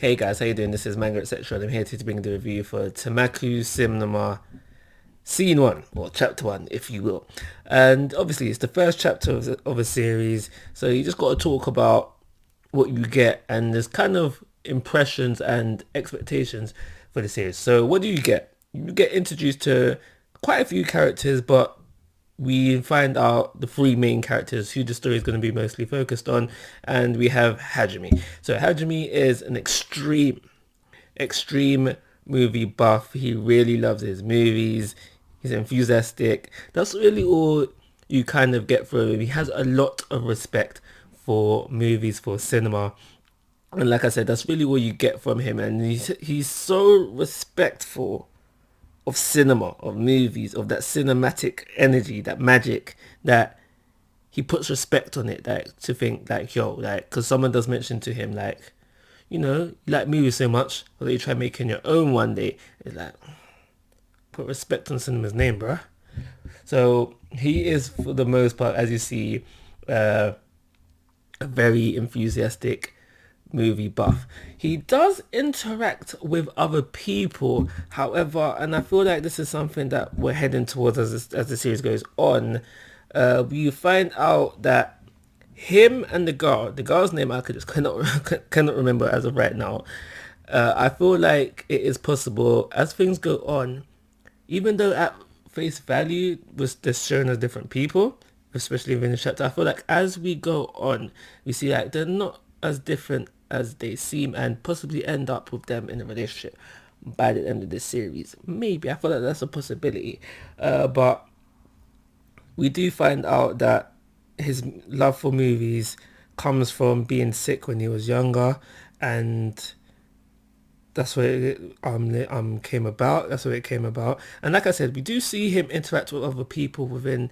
Hey guys, how you doing? This is Manga, etc. And I'm here to bring the review for Tenmaku Cinema Scene 1, or Chapter 1, if you will. And obviously, it's the first chapter of a series, so you just got to talk about what you get, and there's kind of impressions and expectations for the series. So, what do you get? You get introduced to quite a few characters, but we find out the three main characters who the story is going to be mostly focused on, and we have Hajime. So Hajime is an extreme movie buff. He really loves his movies. He's enthusiastic. That's really all you kind of get from him. He has a lot of respect for movies, for cinema. And like I said, that's really all you get from him. And he's so respectful of cinema, of movies, of that cinematic energy, that magic, that he puts respect on it. Like, to think like, yo, like, because someone does mention to him like, you like movies so much, or you try making your own one day. It's like, put respect on cinema's name, bruh. So he is, for the most part, as you see, a very enthusiastic movie buff. He does interact with other people, however, and I feel like this is something that we're heading towards as the series goes on. We find out that him and the girl's name I could just cannot remember as of right now. I feel like it is possible as things go on, even though at face value was just shown as different people, especially within the chapter. I feel like as we go on, we see like they're not as different as they seem, and possibly end up with them in a relationship by the end of this series. Maybe I feel like that's a possibility, but we do find out that his love for movies comes from being sick when he was younger, and that's where it came about. That's where it came about. And like I said, we do see him interact with other people within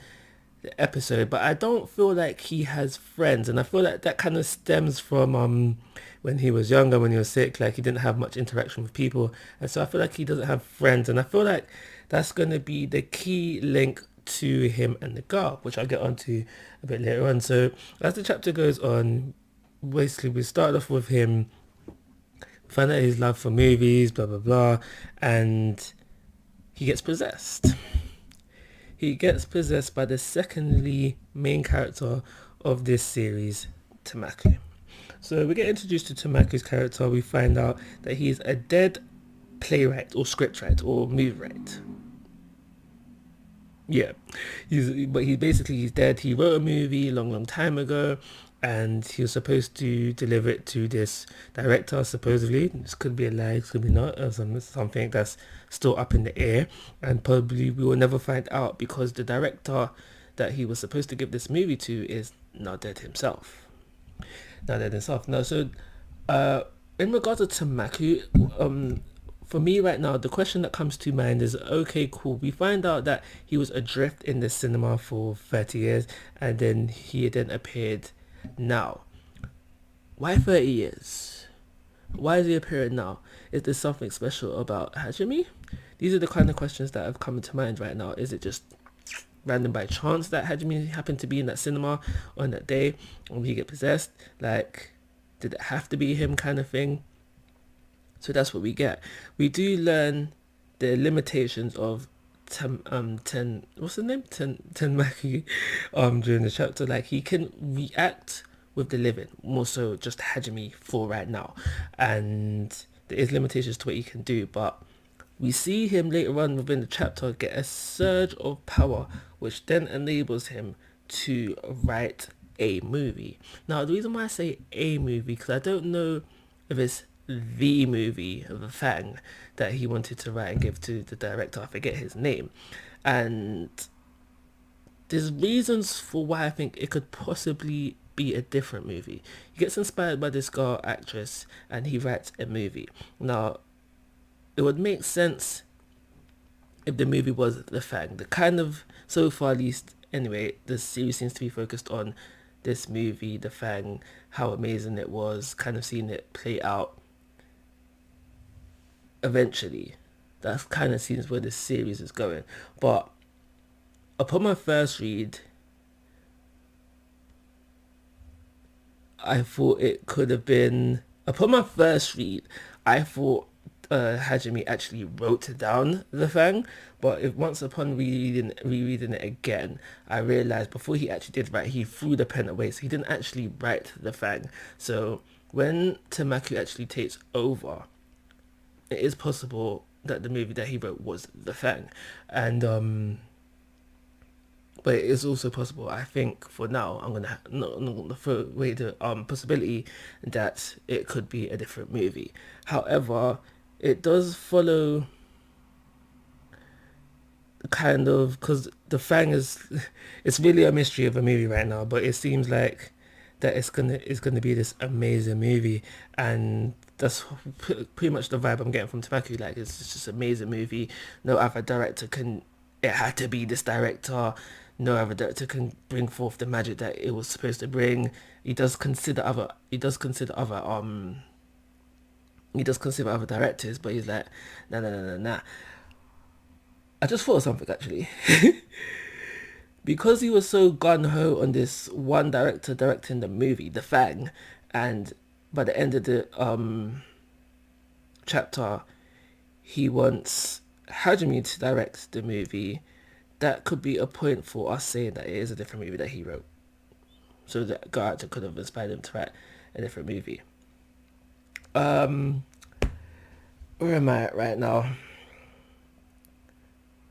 the episode, but I don't feel like he has friends, and I feel like that kind of stems from when he was younger, when he was sick, like he didn't have much interaction with people, and so I feel like he doesn't have friends, and I feel like that's going to be the key link to him and the girl, which I'll get onto a bit later on. So as the chapter goes on, basically we start off with him, find out his love for movies, blah blah blah, and he gets possessed. He gets possessed by the secondly main character of this series, Tenmaku. So we get introduced to Tenmaku's character. We find out that he is a dead playwright or scriptwriter or movie writer. Yeah, he's dead. He wrote a movie a long time ago, and he was supposed to deliver it to this director. Supposedly, this could be a lie, this could be not, or something that's still up in the air, and probably we will never find out because the director that he was supposed to give this movie to is now dead himself. Now, so in regards to Tamaku, for me right now, the question that comes to mind is, okay, cool. We find out that he was adrift in the cinema for 30 years, and then he then appeared now. Why 30 years? Why is he appearing now? Is there something special about Hajime? These are the kind of questions that have come to mind right now. Is it just random by chance that Hajime happened to be in that cinema on that day when he get possessed? Like, did it have to be him, kind of thing? So that's what we get. We do learn the limitations of what's the name? Tenmaku during the chapter. Like, he can react with the living, more so just Hajime for right now. And there is limitations to what he can do, but we see him later on within the chapter get a surge of power, which then enables him to write a movie. Now, the reason why I say a movie, because I don't know if it's the movie, the thing that he wanted to write and give to the director. I forget his name. And there's reasons for why I think it could possibly be a different movie. He gets inspired by this girl actress and he writes a movie. Now, it would make sense if the movie was The Fang. The kind of, so far at least, anyway, the series seems to be focused on this movie, The Fang, how amazing it was, kind of seeing it play out eventually. That kind of seems where the series is going. But upon my first read, I thought it could have been Upon my first read, I thought Hajime actually wrote down the Fang, but once upon rereading it again, I realized before he actually did write, he threw the pen away, so he didn't actually write the Fang. So when Tenmaku actually takes over, it is possible that the movie that he wrote was the Fang, and but it is also possible. I think for now, I'm gonna throw away the possibility that it could be a different movie. However, it does follow kind of because the Fang is it's really a mystery of a movie right now, but it seems like that it's gonna be this amazing movie, and that's pretty much the vibe I'm getting from Tobacco. Like it's just an amazing movie. No other director can. It had to be this director. No other director can bring forth the magic that it was supposed to bring. He does consider other. He does consider other. He does consider other directors, but he's like, nah, nah, nah, nah, nah. I just thought of something actually. Because he was so gun ho on this one director directing the movie, The Fang, and by the end of the chapter, he wants Hajime to direct the movie. That could be a point for us saying that it is a different movie that he wrote. So that director could have inspired him to write a different movie. Um, where am I at right now?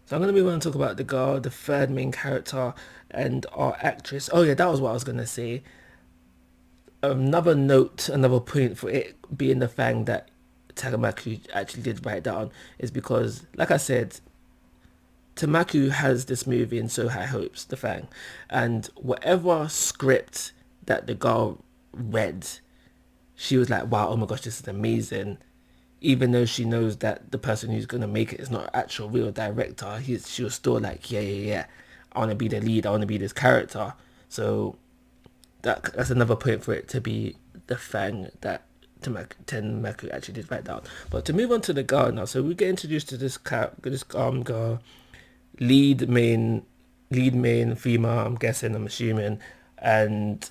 So I'm going to move on and talk about the girl, the third main character, and our actress. Oh yeah, that was what I was going to say. Another note, another point for it being the Fang that Takamaku actually did write down is because, like I said, Tamaku has this movie in so high hopes, the Fang, and whatever script that the girl read, she was like, "Wow, oh my gosh, this is amazing." Even though she knows that the person who's gonna make it is not an actual real director, she was still like, "Yeah, yeah, yeah, I want to be the lead. I want to be this character." So that's another point for it to be the Fang that Tenmaku actually did write down. But to move on to the girl now, so we get introduced to this girl, lead main lead main female. I'm assuming, and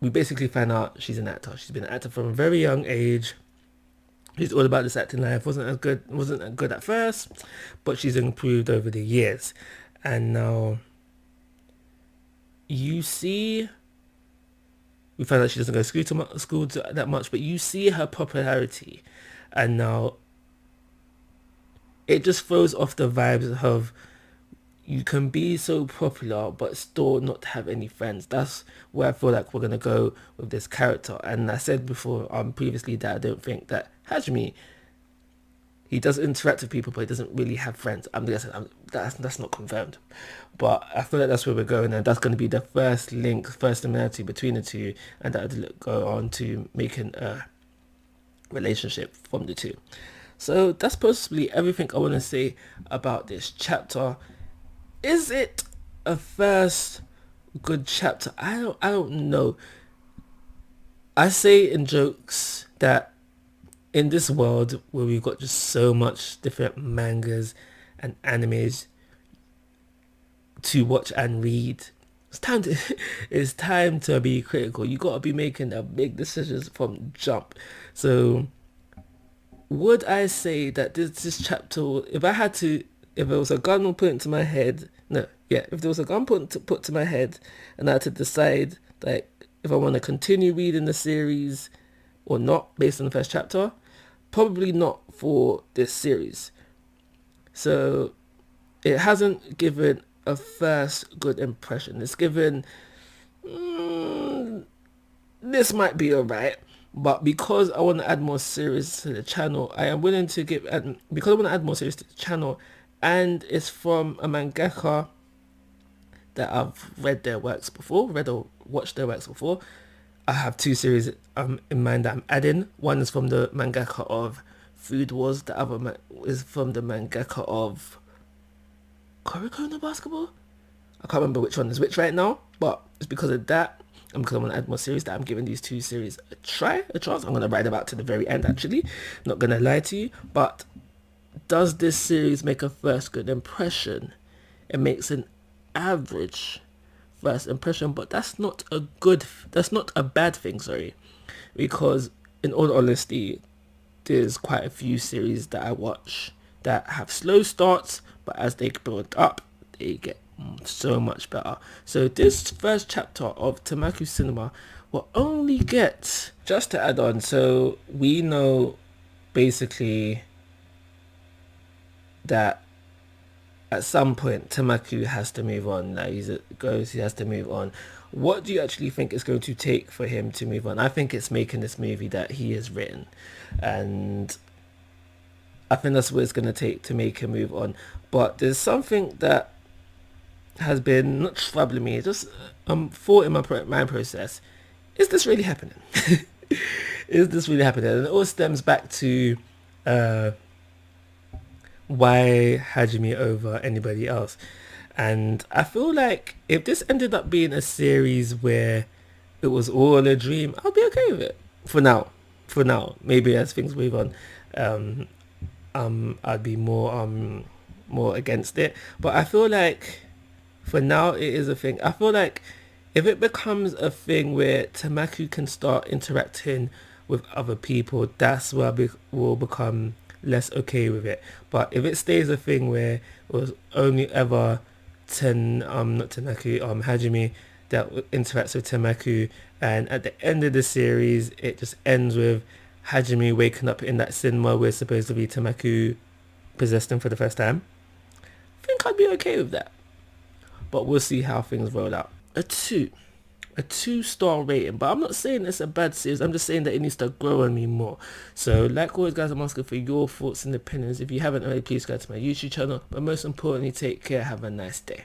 we basically find out she's an actor. She's been an actor from a very young age. She's all about this acting life. Wasn't as good at first, but she's improved over the years, and now you see we find out she doesn't go to school that much, but you see her popularity, and now it just throws off the vibes of you can be so popular but still not have any friends. That's where I feel like we're gonna go with this character. And I said before, previously, that I don't think that Hajime, he does interact with people, but he doesn't really have friends. That's not confirmed, but I feel like that's where we're going, and that's going to be the first link, first similarity between the two, and that will go on to making a relationship from the two. So that's possibly everything I want to say about this chapter. Is it a first good chapter? I don't know. I say in jokes that in this world where we've got just so much different mangas and animes to watch and read, it's time to it's time to be critical. You gotta be making the big decisions from jump. So would I say that this chapter, if there was a gun put into my head, no, yeah, if there was a gun put to my head, and I had to decide like if I want to continue reading the series or not based on the first chapter, probably not for this series. So it hasn't given a first good impression. It's given this might be alright, but because I want to add more series to the channel, I am willing to because I want to add more series to the channel, and it's from a mangaka that I've read their works before, read or watched their works before. I have two series in mind that I'm adding. One is from the mangaka of Food Wars. The other is from the mangaka of Kuroko no Basketball. I can't remember which one is which right now, but it's because of that, and because I want to add more series, that I'm giving these two series a chance. I'm going to write about to the very end, actually. Not going to lie to you, but does this series make a first good impression? It makes an average first impression, but that's not a bad thing, sorry, because in all honesty, there's quite a few series that I watch that have slow starts, but as they build up, they get so much better. So this first chapter of Tenmaku Cinema will only get, just to add on, so we know basically that at some point Tenmaku has to move on. Like he has to move on. What do you actually think it's going to take for him to move on? I think it's making this movie that he has written, and I think that's what it's going to take to make him move on. But there's something that has been not troubling me, just thought in my mind process. Is this really happening? Is this really happening? And it all stems back to why Hajime over anybody else. And I feel like if this ended up being a series where it was all a dream, I'll be okay with it. For now. For now. Maybe as things move on, I'd be more against it. But I feel like for now it is a thing. I feel like if it becomes a thing where Tenmaku can start interacting with other people, that's where will become less okay with it. But if it stays a thing where it was only ever Hajime that interacts with Tenmaku, and at the end of the series it just ends with Hajime waking up in that cinema where supposedly Tenmaku possessed him for the first time, I think I'd be okay with that. But we'll see how things roll out. A 2-star rating, but I'm not saying it's a bad series. I'm just saying that it needs to grow on me more. So like always guys, I'm asking for your thoughts and opinions. If you haven't already, please go to my YouTube channel, but most importantly, take care, have a nice day.